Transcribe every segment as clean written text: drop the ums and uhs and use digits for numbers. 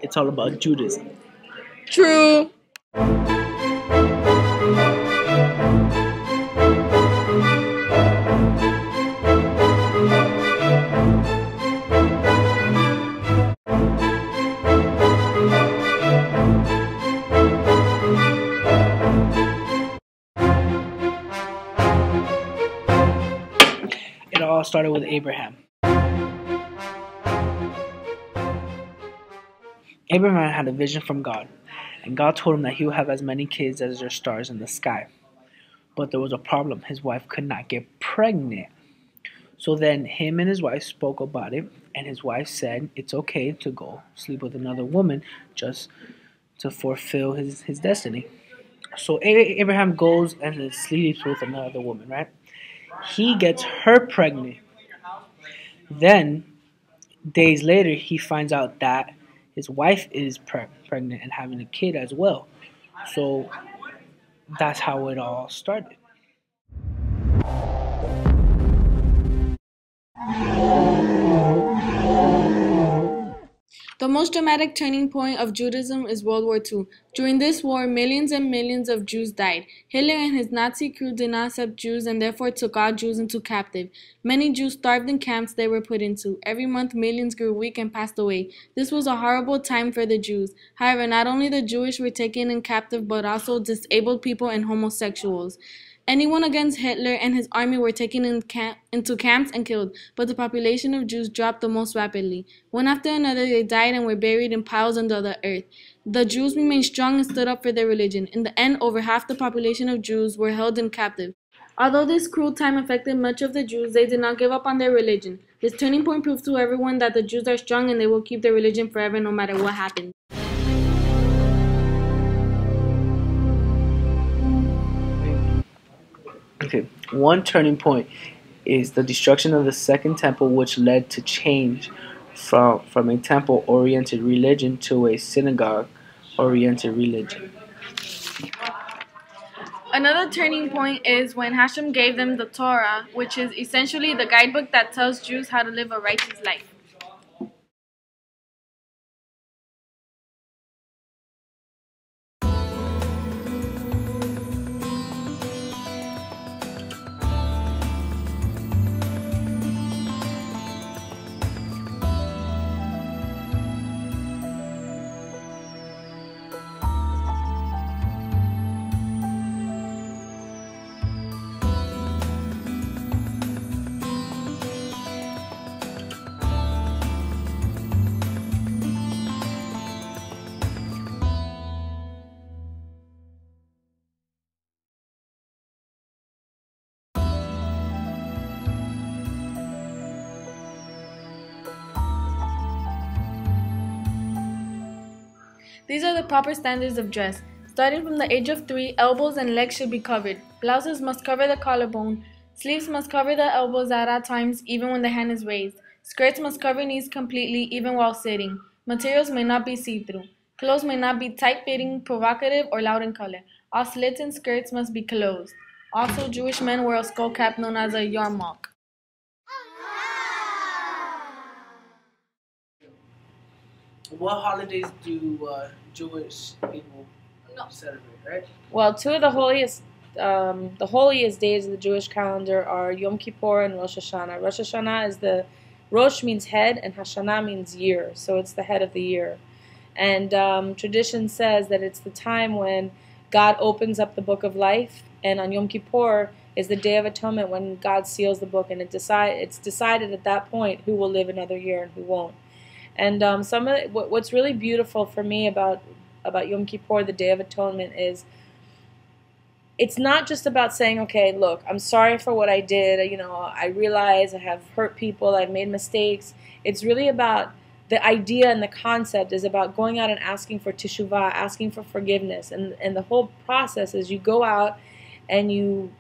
It's all about Judaism. True. It all started with Abraham. Abraham had a vision from God, and God told him that he would have as many kids as there are stars in the sky. But there was a problem. His wife could not get pregnant. So then him and his wife spoke about it, and his wife said it's okay to go sleep with another woman just to fulfill his destiny. So Abraham goes and sleeps with another woman, right? He gets her pregnant. Then, days later, he finds out that his wife is pregnant and having a kid as well. So that's how it all started. The most dramatic turning point of Judaism is World War II. During this war, millions and millions of Jews died. Hitler and his Nazi crew did not accept Jews and therefore took all Jews into captive. Many Jews starved in camps they were put into. Every month, millions grew weak and passed away. This was a horrible time for the Jews. However, not only the Jewish were taken in captive, but also disabled people and homosexuals. Anyone against Hitler and his army were taken into camps and killed, but the population of Jews dropped the most rapidly. One after another, they died and were buried in piles under the earth. The Jews remained strong and stood up for their religion. In the end, over half the population of Jews were held in captive. Although this cruel time affected much of the Jews, they did not give up on their religion. This turning point proves to everyone that the Jews are strong and they will keep their religion forever no matter what happens. Okay, one turning point is the destruction of the Second Temple, which led to change from a temple-oriented religion to a synagogue-oriented religion. Another turning point is when Hashem gave them the Torah, which is essentially the guidebook that tells Jews how to live a righteous life. These are the proper standards of dress. Starting from the age of 3, elbows and legs should be covered. Blouses must cover the collarbone. Sleeves must cover the elbows at all times, even when the hand is raised. Skirts must cover knees completely, even while sitting. Materials may not be see-through. Clothes may not be tight-fitting, provocative, or loud in color. All slits in skirts must be closed. Also, Jewish men wear a skull cap known as a yarmulke. What holidays do Jewish people celebrate, right? Well, two of the holiest days of the Jewish calendar are Yom Kippur and Rosh Hashanah. Rosh Hashanah is Rosh means head and Hashanah means year, so it's the head of the year. And tradition says that it's the time when God opens up the book of life, and on Yom Kippur is the Day of Atonement when God seals the book, and it's decided at that point who will live another year and who won't. And what's really beautiful for me about Yom Kippur, the Day of Atonement, is it's not just about saying, okay, look, I'm sorry for what I did. I realize I have hurt people. I've made mistakes. It's really about the idea, and the concept is about going out and asking for teshuvah, asking for forgiveness. And the whole process is you go out and you,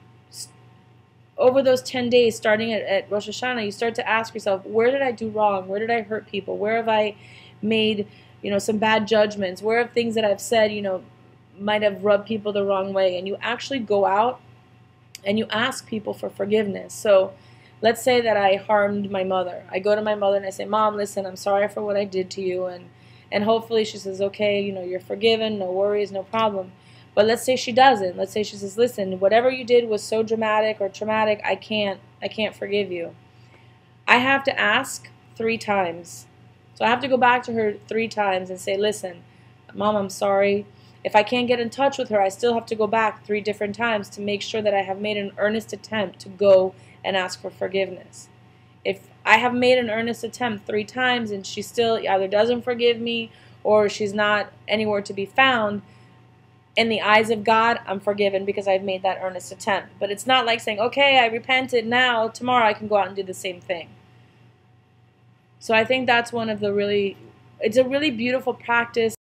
over those 10 days, starting at Rosh Hashanah, you start to ask yourself, where did I do wrong? Where did I hurt people? Where have I made, some bad judgments? Where have things that I've said, might have rubbed people the wrong way? And you actually go out and you ask people for forgiveness. So let's say that I harmed my mother. I go to my mother and I say, Mom, listen, I'm sorry for what I did to you. and hopefully she says, okay, you're forgiven, no worries, no problem. But let's say she doesn't. Let's say she says, listen, whatever you did was so dramatic or traumatic, I can't forgive you. I have to ask 3 times. So I have to go back to her 3 times and say, listen, Mom, I'm sorry. If I can't get in touch with her, I still have to go back 3 different times to make sure that I have made an earnest attempt to go and ask for forgiveness. If I have made an earnest attempt 3 times and she still either doesn't forgive me or she's not anywhere to be found, in the eyes of God, I'm forgiven because I've made that earnest attempt. But it's not like saying, okay, I repented, now, tomorrow I can go out and do the same thing. So I think that's one of the it's a really beautiful practice.